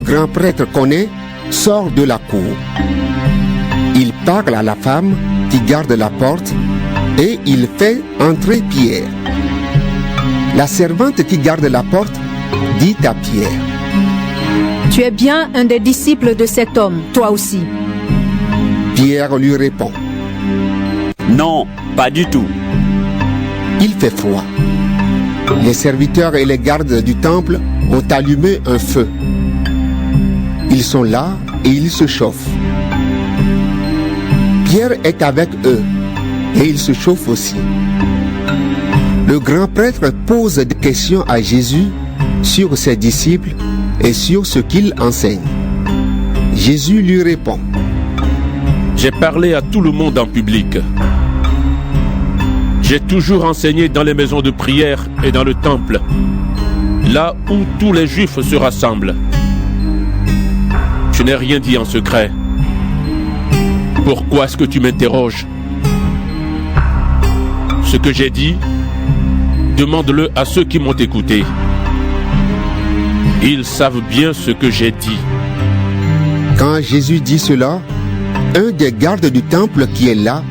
grand prêtre connaît sort de la cour. Il parle à la femme qui garde la porte et il fait entrer Pierre. La servante qui garde la porte dit à Pierre: Tu es bien un des disciples de cet homme, toi aussi. Pierre lui répond: Non, pas du tout. Il fait froid. Les serviteurs et les gardes du temple ont allumé un feu. Ils sont là et ils se chauffent. Pierre est avec eux et il se chauffe aussi. Le grand prêtre pose des questions à Jésus sur ses disciples et sur ce qu'il enseigne. Jésus lui répond: J'ai parlé à tout le monde en public. J'ai toujours enseigné dans les maisons de prière et dans le temple, là où tous les Juifs se rassemblent. Je n'ai rien dit en secret. Pourquoi est-ce que tu m'interroges? Ce que j'ai dit, demande-le à ceux qui m'ont écouté. Ils savent bien ce que j'ai dit. Quand Jésus dit cela, un des gardes du temple qui est là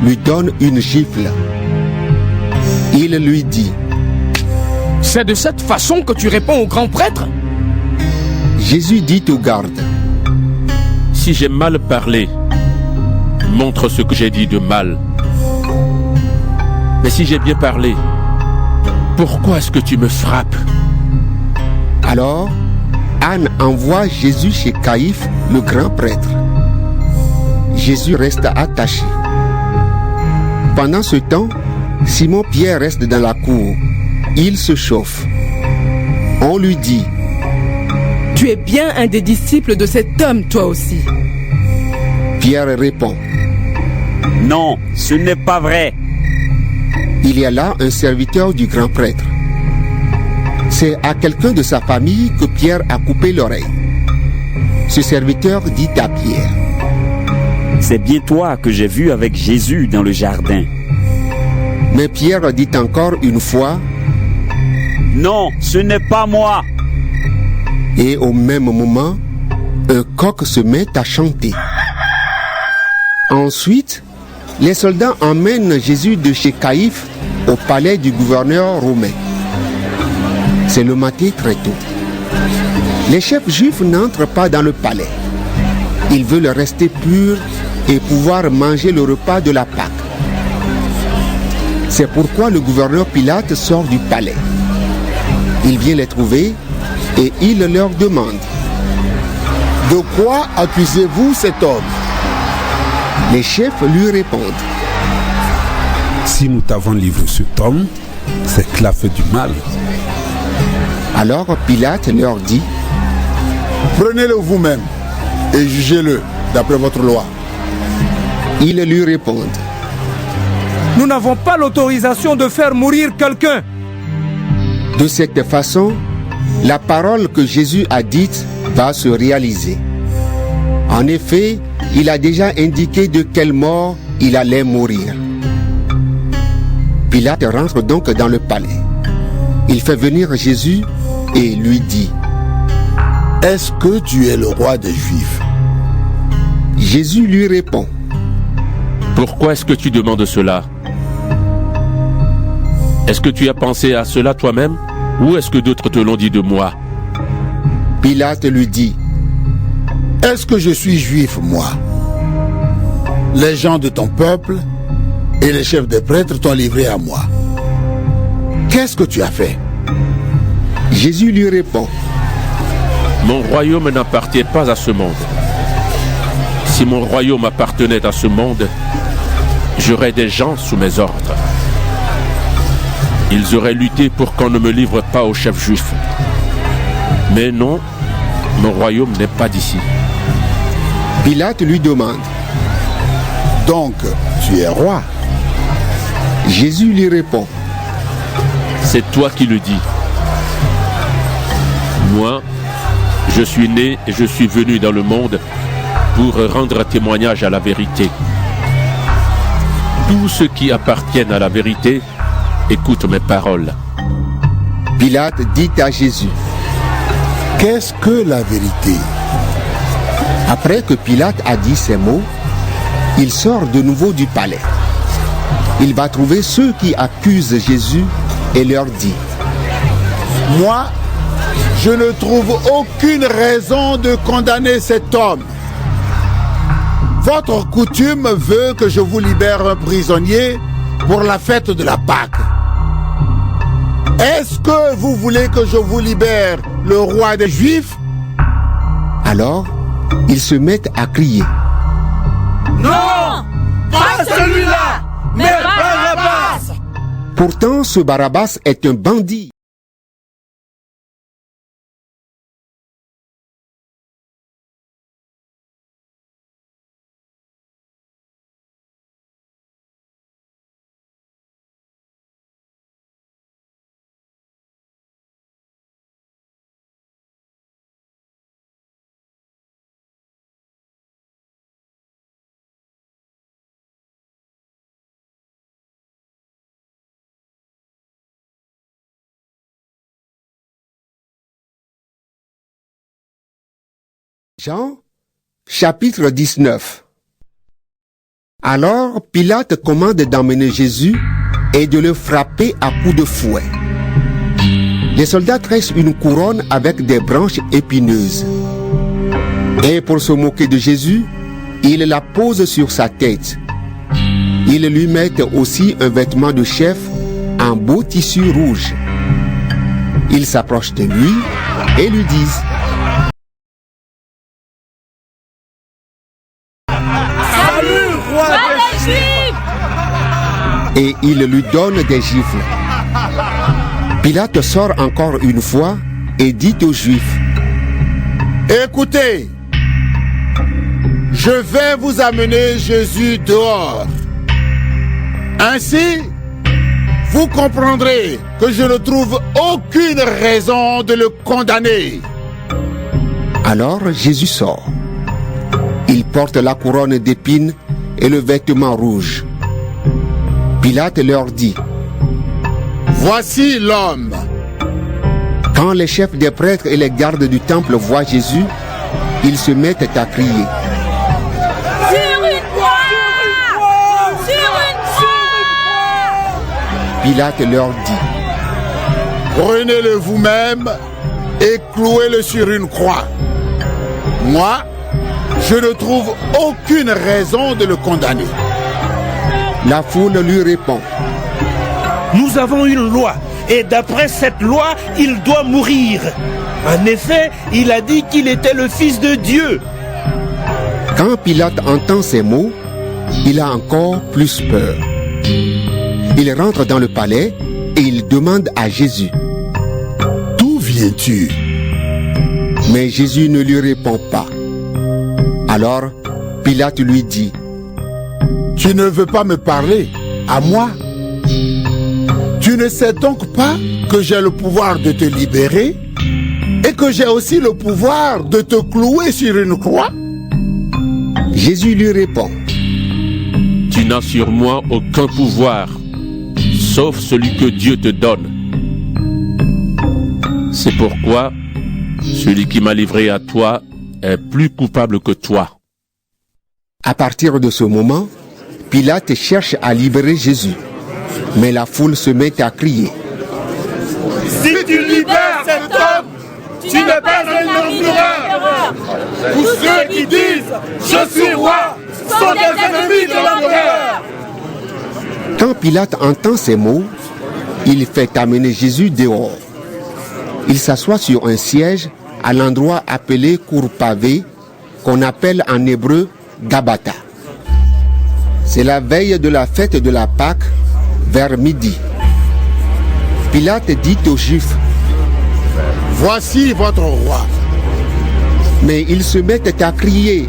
lui donne une gifle. Il lui dit: C'est de cette façon que tu réponds au grand prêtre? Jésus dit au garde: Si j'ai mal parlé, montre ce que j'ai dit de mal. Mais si j'ai bien parlé, pourquoi est-ce que tu me frappes? Alors, Anne envoie Jésus chez Caïphe, le grand prêtre. Jésus reste attaché. Pendant ce temps, Simon-Pierre reste dans la cour. Il se chauffe. On lui dit: Tu es bien un des disciples de cet homme, toi aussi. Pierre répond: Non, ce n'est pas vrai. Il y a là un serviteur du grand prêtre. C'est à quelqu'un de sa famille que Pierre a coupé l'oreille. Ce serviteur dit à Pierre: C'est bien toi que j'ai vu avec Jésus dans le jardin. Mais Pierre dit encore une fois: Non, ce n'est pas moi. Et au même moment, un coq se met à chanter. Ensuite, les soldats emmènent Jésus de chez Caïphe au palais du gouverneur romain. C'est le matin très tôt. Les chefs juifs n'entrent pas dans le palais. Ils veulent rester purs et pouvoir manger le repas de la Pâque. C'est pourquoi le gouverneur Pilate sort du palais. Il vient les trouver et il leur demande: De quoi accusez-vous cet homme? Les chefs lui répondent: Si nous t'avons livré cet homme, c'est qu'il a fait du mal. Alors Pilate leur dit: Prenez-le vous-même et jugez-le d'après votre loi. Ils lui répondent: Nous n'avons pas l'autorisation de faire mourir quelqu'un. De cette façon, la parole que Jésus a dite va se réaliser. En effet, il a déjà indiqué de quelle mort il allait mourir. Pilate rentre donc dans le palais. Il fait venir Jésus et lui dit: Est-ce que tu es le roi des Juifs? Jésus lui répond: Pourquoi est-ce que tu demandes cela? Est-ce que tu as pensé à cela toi-même ou est-ce que d'autres te l'ont dit de moi? Pilate lui dit: Est-ce que je suis juif, moi? Les gens de ton peuple et les chefs des prêtres t'ont livré à moi. Qu'est-ce que tu as fait? Jésus lui répond: Mon royaume n'appartient pas à ce monde. Si mon royaume appartenait à ce monde, j'aurais des gens sous mes ordres. Ils auraient lutté pour qu'on ne me livre pas aux chefs juifs. Mais non, mon royaume n'est pas d'ici. Pilate lui demande: Donc, tu es roi? Jésus lui répond: C'est toi qui le dis. Moi, je suis né et je suis venu dans le monde pour rendre témoignage à la vérité. Tous ceux qui appartiennent à la vérité écoutent mes paroles. Pilate dit à Jésus: Qu'est-ce que la vérité? Après que Pilate a dit ces mots, il sort de nouveau du palais. Il va trouver ceux qui accusent Jésus et leur dit: Moi, je ne trouve aucune raison de condamner cet homme. Votre coutume veut que je vous libère un prisonnier pour la fête de la Pâque. Est-ce que vous voulez que je vous libère le roi des Juifs? Alors, ils se mettent à crier: Non, pas celui-là, mais Barabbas. Pourtant, ce Barabbas est un bandit. Jean, chapitre 19. Alors Pilate commande d'emmener Jésus et de le frapper à coups de fouet. Les soldats tressent une couronne avec des branches épineuses. Et pour se moquer de Jésus, ils la posent sur sa tête. Ils lui mettent aussi un vêtement de chef en beau tissu rouge. Ils s'approchent de lui et lui disent: et il lui donne des gifles. Pilate sort encore une fois et dit aux Juifs: Écoutez, je vais vous amener Jésus dehors. Ainsi, vous comprendrez que je ne trouve aucune raison de le condamner. Alors Jésus sort. Il porte la couronne d'épines et le vêtement rouge. Pilate leur dit: Voici l'homme. Quand les chefs des prêtres et les gardes du temple voient Jésus, ils se mettent à crier: Sur une croix! Sur une croix! Pilate leur dit: Prenez-le vous-même et clouez-le sur une croix. Moi, je ne trouve aucune raison de le condamner. La foule lui répond: Nous avons une loi, et d'après cette loi, il doit mourir. En effet, il a dit qu'il était le Fils de Dieu. Quand Pilate entend ces mots, il a encore plus peur. Il rentre dans le palais et il demande à Jésus: D'où viens-tu? Mais Jésus ne lui répond pas. Alors, Pilate lui dit: Tu ne veux pas me parler à moi? Tu ne sais donc pas que j'ai le pouvoir de te libérer et que j'ai aussi le pouvoir de te clouer sur une croix? Jésus lui répond: Tu n'as sur moi aucun pouvoir, sauf celui que Dieu te donne. C'est pourquoi celui qui m'a livré à toi est plus coupable que toi. À partir de ce moment, Pilate cherche à libérer Jésus. Mais la foule se met à crier: Si tu libères cet homme, tu n'es pas un empereur. Tous ceux qui disent « Je suis roi » sont des ennemis de l'empereur. Quand Pilate entend ces mots, il fait amener Jésus dehors. Il s'assoit sur un siège à l'endroit appelé cour pavée, qu'on appelle en hébreu Gabata. C'est la veille de la fête de la Pâque, vers midi. Pilate dit aux Juifs: Voici votre roi. Mais ils se mettent à crier: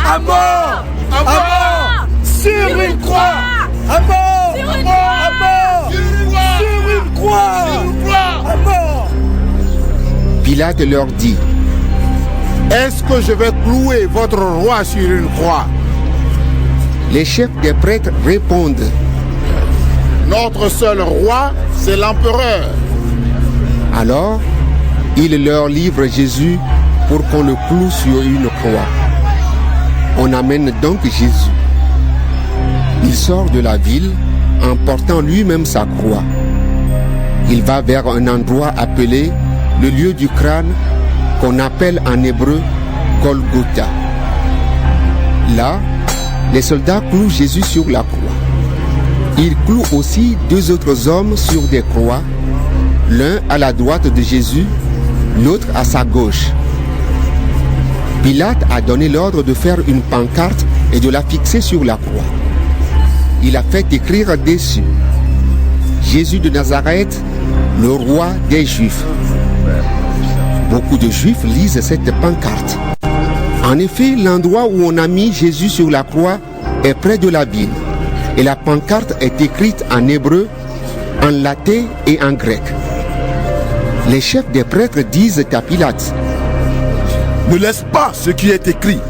À mort! À mort! Sur une croix! À mort! À mort! À mort! Sur une croix! À mort! Pilate leur dit: Est-ce que je vais clouer votre roi sur une croix? Les chefs des prêtres répondent: Notre seul roi, c'est l'empereur. Alors, Il leur livre Jésus pour qu'on le cloue sur une croix. On amène donc Jésus. Il sort de la ville en portant lui-même sa croix. Il va vers un endroit appelé le lieu du crâne, qu'on appelle en hébreu Golgotha. Là, les soldats clouent Jésus sur la croix. Ils clouent aussi 2 autres hommes sur des croix, l'un à la droite de Jésus, l'autre à sa gauche. Pilate a donné l'ordre de faire une pancarte et de la fixer sur la croix. Il a fait écrire dessus: Jésus de Nazareth, le roi des Juifs. Beaucoup de Juifs lisent cette pancarte. En effet, l'endroit où on a mis Jésus sur la croix est près de la ville. Et la pancarte est écrite en hébreu, en latin et en grec. Les chefs des prêtres disent à Pilate: Ne laisse pas ce qui est écrit,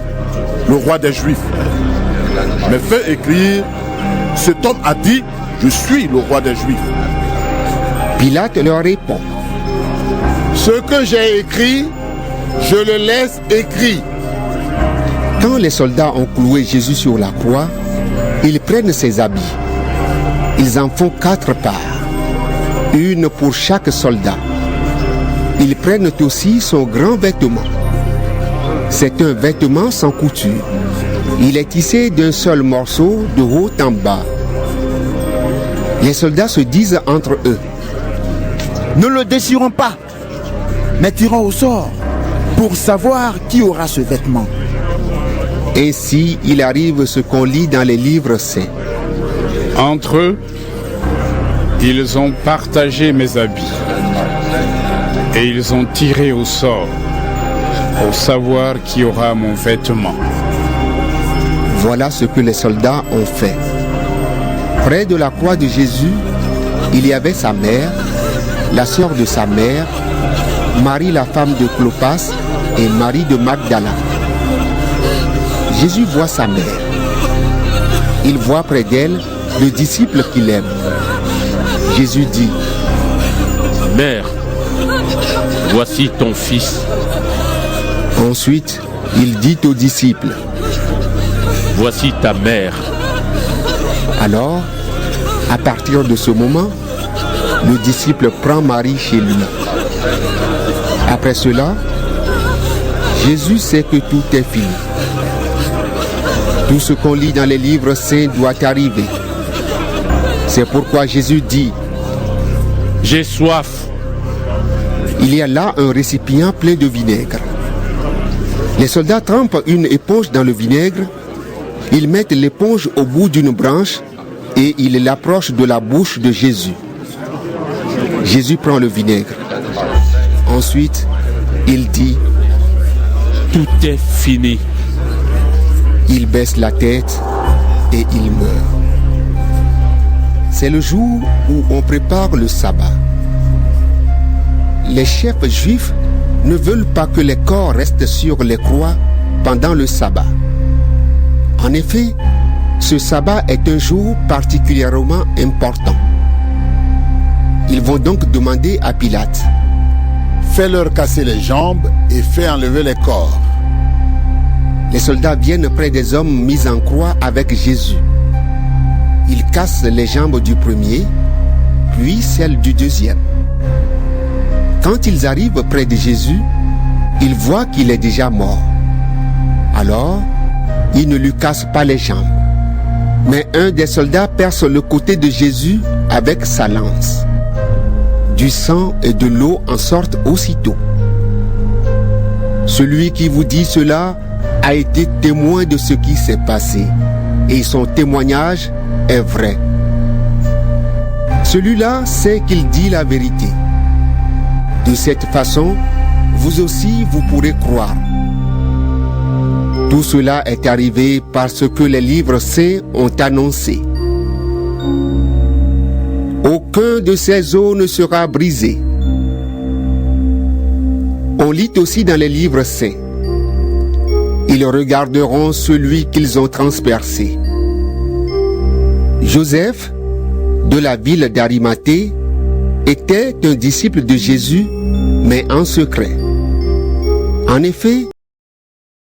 le roi des Juifs, mais fais écrire: cet homme a dit, je suis le roi des Juifs. Pilate leur répond: Ce que j'ai écrit, je le laisse écrit. Quand les soldats ont cloué Jésus sur la croix, ils prennent ses habits. Ils en font 4 parts, une pour chaque soldat. Ils prennent aussi son grand vêtement. C'est un vêtement sans couture. Il est tissé d'un seul morceau de haut en bas. Les soldats se disent entre eux: Ne le déchirons pas, mais tirons au sort pour savoir qui aura ce vêtement. Ainsi, il arrive ce qu'on lit dans les livres saints. Entre eux, ils ont partagé mes habits et ils ont tiré au sort pour savoir qui aura mon vêtement. Voilà ce que les soldats ont fait. Près de la croix de Jésus, il y avait sa mère, la sœur de sa mère, Marie la femme de Clopas et Marie de Magdala. Jésus voit sa mère. Il voit près d'elle le disciple qu'il aime. Jésus dit: Mère, voici ton fils. Ensuite, il dit aux disciples: Voici ta mère. Alors, à partir de ce moment, le disciple prend Marie chez lui. Après cela, Jésus sait que tout est fini. Tout ce qu'on lit dans les livres saints doit arriver. C'est pourquoi Jésus dit: J'ai soif. Il y a là un récipient plein de vinaigre. Les soldats trempent une éponge dans le vinaigre. Ils mettent l'éponge au bout d'une branche et ils l'approchent de la bouche de Jésus. Jésus prend le vinaigre. Ensuite, il dit: Tout est fini. Il baisse la tête et il meurt. C'est le jour où on prépare le sabbat. Les chefs juifs ne veulent pas que les corps restent sur les croix pendant le sabbat. En effet, ce sabbat est un jour particulièrement important. Ils vont donc demander à Pilate: Fais-leur casser les jambes et fais enlever les corps. Les soldats viennent près des hommes mis en croix avec Jésus. Ils cassent les jambes du premier, puis celles du deuxième. Quand ils arrivent près de Jésus, ils voient qu'il est déjà mort. Alors, ils ne lui cassent pas les jambes. Mais un des soldats perce le côté de Jésus avec sa lance. Du sang et de l'eau en sortent aussitôt. Celui qui vous dit cela a été témoin de ce qui s'est passé, et son témoignage est vrai. Celui-là sait qu'il dit la vérité. De cette façon, vous aussi vous pourrez croire. Tout cela est arrivé parce que les livres saints ont annoncé: aucun de ces os ne sera brisé. On lit aussi dans les livres saints: ils regarderont celui qu'ils ont transpercé. Joseph, de la ville d'Arimathée, était un disciple de Jésus, mais en secret. En effet,